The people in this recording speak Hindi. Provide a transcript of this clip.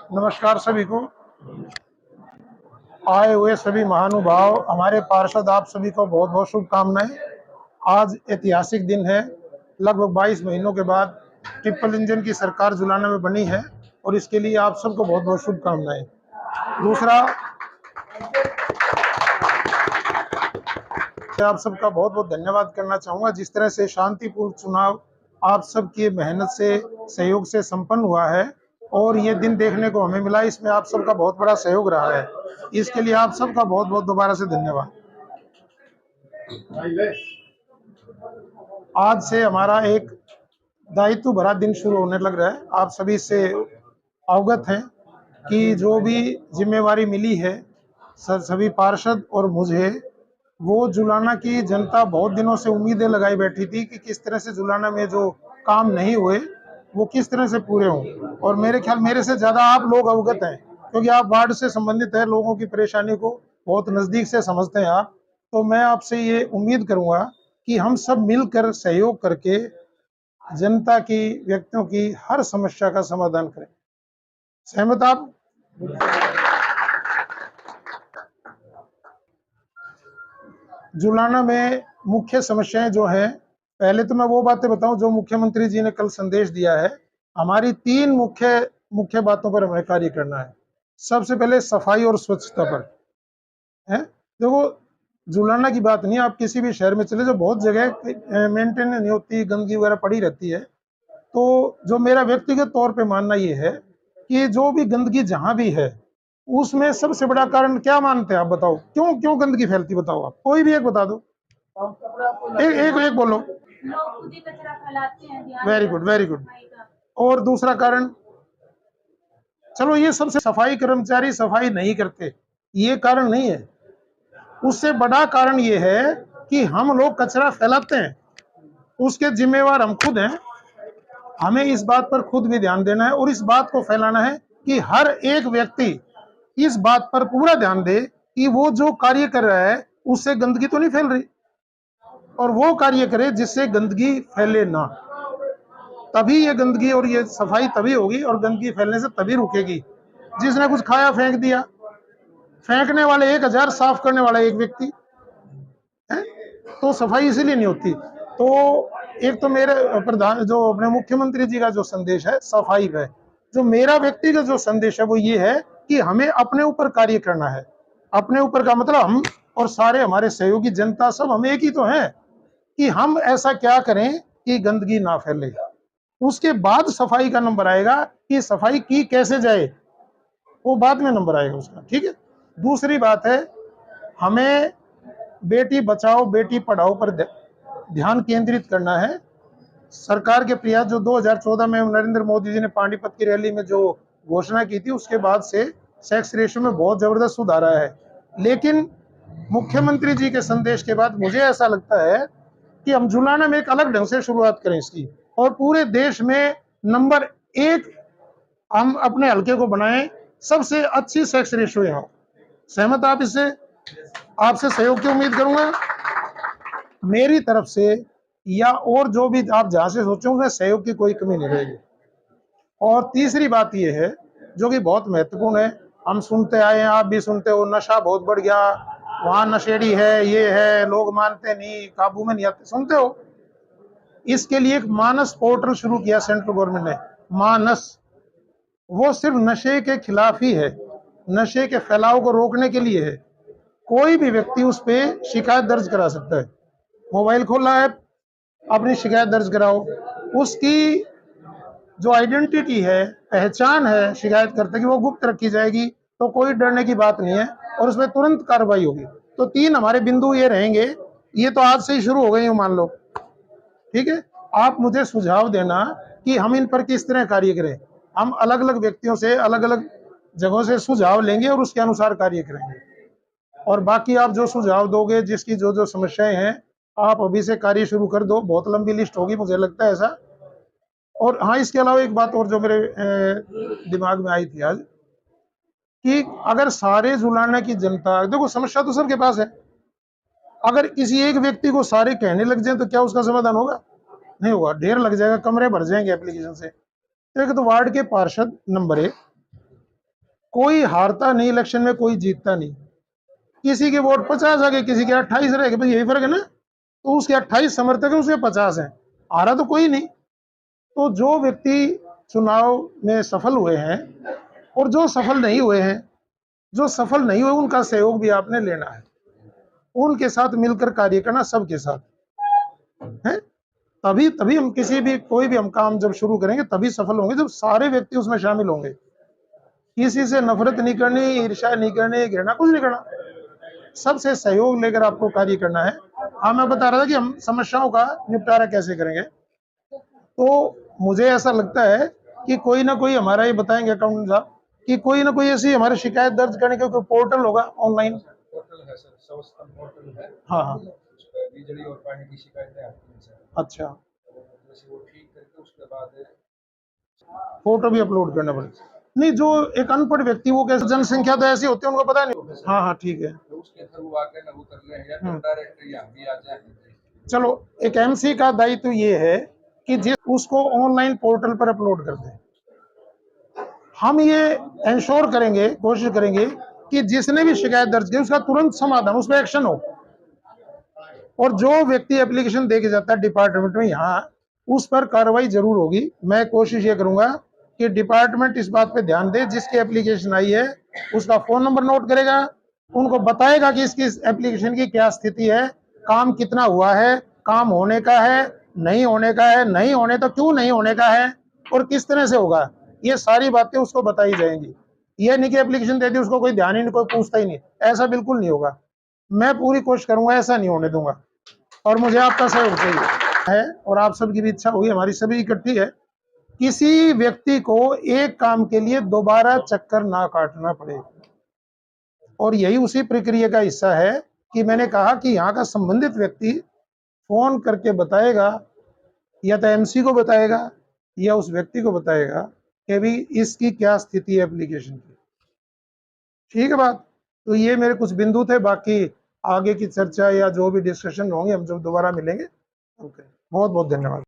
नमस्कार सभी को। आए हुए सभी महानुभाव, हमारे पार्षद, आप सभी को बहुत बहुत शुभकामनाएं। आज ऐतिहासिक दिन है। लगभग 22 महीनों के बाद ट्रिपल इंजन की सरकार जुलाना में बनी है और इसके लिए आप सबको बहुत बहुत शुभकामनाएं। दूसरा, आप सबका बहुत बहुत धन्यवाद करना चाहूँगा। जिस तरह से शांतिपूर्ण चुनाव आप सबकी मेहनत से, सहयोग से संपन्न हुआ है और ये दिन देखने को हमें मिला, इसमें आप सबका बहुत बड़ा सहयोग रहा है। इसके लिए आप सबका बहुत बहुत दोबारा से धन्यवाद। आज से हमारा एक दायित्व भरा दिन शुरू होने लग रहा है। आप सभी इससे अवगत हैं कि जो भी जिम्मेवारी मिली है सभी पार्षद और मुझे, वो जुलाना की जनता बहुत दिनों से उम्मीदें लगाई बैठी थी कि किस तरह से जुलाना में जो काम नहीं हुए वो किस तरह से पूरे हों। और मेरे ख्याल मेरे से ज़्यादा आप लोग अवगत हैं, क्योंकि आप वार्ड से संबंधित हैं, लोगों की परेशानी को बहुत नज़दीक से समझते हैं आप। तो मैं आपसे ये उम्मीद करूँगा कि हम सब मिलकर सहयोग करके जनता की, व्यक्तियों की हर समस्या का समाधान करें। सहमत आप? जुलाना में मुख्य समस्याएं जो हैं, पहले तो मैं वो बातें बताऊं जो मुख्यमंत्री जी ने कल संदेश दिया है। हमारी 3 मुख्य बातों पर हमें कार्य करना है। सबसे पहले सफाई और स्वच्छता पर है। देखो, जुलाना की बात नहीं, आप किसी भी शहर में चले जाओ, बहुत जगह मेंटेन नहीं होती, गंदगी वगैरह पड़ी रहती है। तो जो मेरा व्यक्तिगत तौर पे मानना ये है कि जो भी गंदगी जहां भी है, उसमें सबसे बड़ा कारण क्या मानते हैं आप? बताओ, क्यों क्यों गंदगी फैलती? बताओ, आप कोई भी एक बता दो। एक बोलो। लोग खुद ही कचरा फैलाते हैं। Very good, very good. और दूसरा कारण, चलो ये सबसे, सफाई कर्मचारी सफाई नहीं करते, ये कारण नहीं है। उससे बड़ा कारण ये है कि हम लोग कचरा फैलाते हैं, उसके जिम्मेवार हम खुद हैं। हमें इस बात पर खुद भी ध्यान देना है और इस बात को फैलाना है कि हर एक व्यक्ति इस बात पर पूरा ध्यान दे कि वो जो कार्य कर रहा है उससे गंदगी तो नहीं फैल रही, और वो कार्य करे जिससे गंदगी फैले ना। तभी ये गंदगी और ये सफाई तभी होगी और गंदगी फैलने से तभी रुकेगी। जिसने कुछ खाया फेंक दिया, फेंकने वाले 1000, साफ करने वाला एक व्यक्ति है, तो सफाई इसीलिए नहीं होती। तो एक तो मेरे प्रधान, जो अपने मुख्यमंत्री जी का जो संदेश है सफाई का है, जो मेरा व्यक्तिगत जो संदेश है वो ये है कि हमें अपने ऊपर कार्य करना है। अपने ऊपर का मतलब हम और सारे हमारे सहयोगी जनता सब हम एक ही तो हैं कि हम ऐसा क्या करें कि गंदगी ना फैले। उसके बाद सफाई का नंबर आएगा कि सफाई की कैसे जाए, वो बाद में नंबर आएगा उसका, ठीक है। दूसरी बात है, हमें बेटी बचाओ बेटी पढ़ाओ पर ध्यान केंद्रित करना है। सरकार के प्रयास जो 2014 में नरेंद्र मोदी जी ने पानीपत की रैली में जो घोषणा की थी, उसके बाद से सेक्स रेशियो में बहुत जबरदस्त सुधार आया है। लेकिन मुख्यमंत्री जी के संदेश के बाद मुझे ऐसा लगता है कि हम जुलाना में एक अलग ढंग से शुरुआत करें इसकी, और पूरे देश में नंबर 1 हम अपने हल्के को बनाएं, सबसे अच्छी सेक्स रेशियो यहाँ। सहमत आप इससे? आपसे सहयोग की उम्मीद करूंगा मेरी तरफ से, या और जो भी आप जहां से सोचो उसमें सहयोग की कोई कमी नहीं रहेगी। और तीसरी बात यह है जो कि बहुत महत्वपूर्ण है, हम सुनते आए हैं, आप भी सुनते हो, नशा बहुत बढ़ गया, वहां नशेड़ी है, ये है, लोग मानते नहीं, काबू में नहीं आते, सुनते हो। इसके लिए एक मानस पोर्टल शुरू किया सेंट्रल गवर्नमेंट ने, मानस। वो सिर्फ नशे के खिलाफ ही है, नशे के फैलाव को रोकने के लिए है। कोई भी व्यक्ति उस पर शिकायत दर्ज करा सकता है। मोबाइल खोला है, अपनी शिकायत दर्ज कराओ। उसकी जो आइडेंटिटी है, पहचान है शिकायत करते की, वो गुप्त रखी जाएगी, तो कोई डरने की बात नहीं है और उसमें तुरंत कार्रवाई होगी। तो 3 हमारे बिंदु ये रहेंगे। ये तो आज से ही शुरू हो गई मान लो, ठीक है। आप मुझे सुझाव देना कि हम इन पर किस तरह कार्य करें। हम अलग अलग व्यक्तियों से, अलग अलग जगहों से सुझाव लेंगे और उसके अनुसार कार्य करेंगे। और बाकी आप जो सुझाव दोगे, जिसकी जो जो समस्याएं हैं, आप अभी से कार्य शुरू कर दो। बहुत लंबी लिस्ट होगी, मुझे लगता है ऐसा। और हाँ, इसके अलावा एक बात और जो मेरे दिमाग में आई थी आज, कि अगर सारे जुलाना की जनता, देखो समस्या तो सबके पास है, अगर किसी एक व्यक्ति को सारे कहने लग जाए तो क्या उसका समाधान होगा? नहीं होगा, ढेर लग जाएगा, कमरे भर जाएंगे एप्लीकेशन से। तो एक तो वार्ड के पार्षद नंबर 1, कोई हारता नहीं इलेक्शन में, कोई जीतता नहीं। किसी के वोट 50 आ गए, किसी के 28 रह गए, भाई यही फर्क है ना। तो उसके 28 समर्थक है, उसके 50 है, हारा तो कोई नहीं। तो जो व्यक्ति चुनाव में सफल हुए हैं और जो सफल नहीं हुए हैं, जो सफल नहीं हुए उनका सहयोग भी आपने लेना है, उनके साथ मिलकर कार्य करना, सबके साथ है। तभी तभी हम किसी भी कोई भी हम काम जब शुरू करेंगे तभी सफल होंगे, जब सारे व्यक्ति उसमें शामिल होंगे। किसी से नफरत नहीं करनी, ईर्ष्या नहीं करनी, घृणा कुछ नहीं करना, सबसे सहयोग लेकर आपको कार्य करना है। हाँ, मैं बता रहा था कि हम समस्याओं का निपटारा कैसे करेंगे। तो मुझे ऐसा लगता है कि कोई ना कोई हमारा, ये बताएंगे अकाउंटेंट साहब, कि कोई ना कोई ऐसी हमारी शिकायत दर्ज करने का कोई पोर्टल होगा ऑनलाइन। पोर्टल है सर, सर्वोत्तम पोर्टल है। हाँ हाँ, बिजली और पानी की शिकायतें आती हैं सर, अच्छा, जैसे वो ठीक करके उसके बाद फोटो भी अपलोड करना पड़ेगा। नहीं, जो एक अनपढ़ व्यक्ति, वो कैसे, जनसंख्या तो ऐसी होती है उनको पता नहीं। हाँ हाँ, ठीक है। तो उसके थ्रू आके ना वो कर ले, या फिर डायरेक्ट यहाँ भी आ जाए। चलो, एक एमसी का दायित्व ये है कि जिस उसको ऑनलाइन पोर्टल पर अपलोड कर दें। हम ये इंश्योर करेंगे, कोशिश करेंगे कि जिसने भी शिकायत दर्ज की उसका तुरंत समाधान, उस पर एक्शन हो। और जो व्यक्ति एप्लीकेशन दे के जाता है डिपार्टमेंट में, यहाँ उस पर कार्रवाई जरूर होगी। मैं कोशिश ये करूंगा कि डिपार्टमेंट इस बात पे ध्यान दे, जिसकी एप्लीकेशन आई है उसका फोन नंबर नोट करेगा, उनको बताएगा कि इसकी एप्लीकेशन की क्या स्थिति है, काम कितना हुआ है, काम होने का है, नहीं होने का है, नहीं होने तो क्यों नहीं होने का है, और किस तरह से होगा, ये सारी बातें उसको बताई जाएंगी। ये नहीं कि एप्लीकेशन दे दी उसको कोई ध्यान ही नहीं, कोई पूछता ही नहीं, ऐसा बिल्कुल नहीं होगा। मैं पूरी कोशिश करूंगा ऐसा नहीं होने दूंगा, और मुझे आपका सहयोग चाहिए है, और आप सबकी भी इच्छा होगी, हमारी सभी इकट्ठी है, किसी व्यक्ति को एक काम के लिए दोबारा चक्कर ना काटना पड़े। और यही उसी प्रक्रिया का हिस्सा है कि मैंने कहा कि यहाँ का संबंधित व्यक्ति फोन करके बताएगा, या तो एमसी को बताएगा या उस व्यक्ति को बताएगा कि अभी इसकी क्या स्थिति है एप्लीकेशन की। ठीक है बात। तो ये मेरे कुछ बिंदु थे, बाकी आगे की चर्चा या जो भी डिस्कशन होंगे हम जब दोबारा मिलेंगे। ओके, बहुत बहुत धन्यवाद।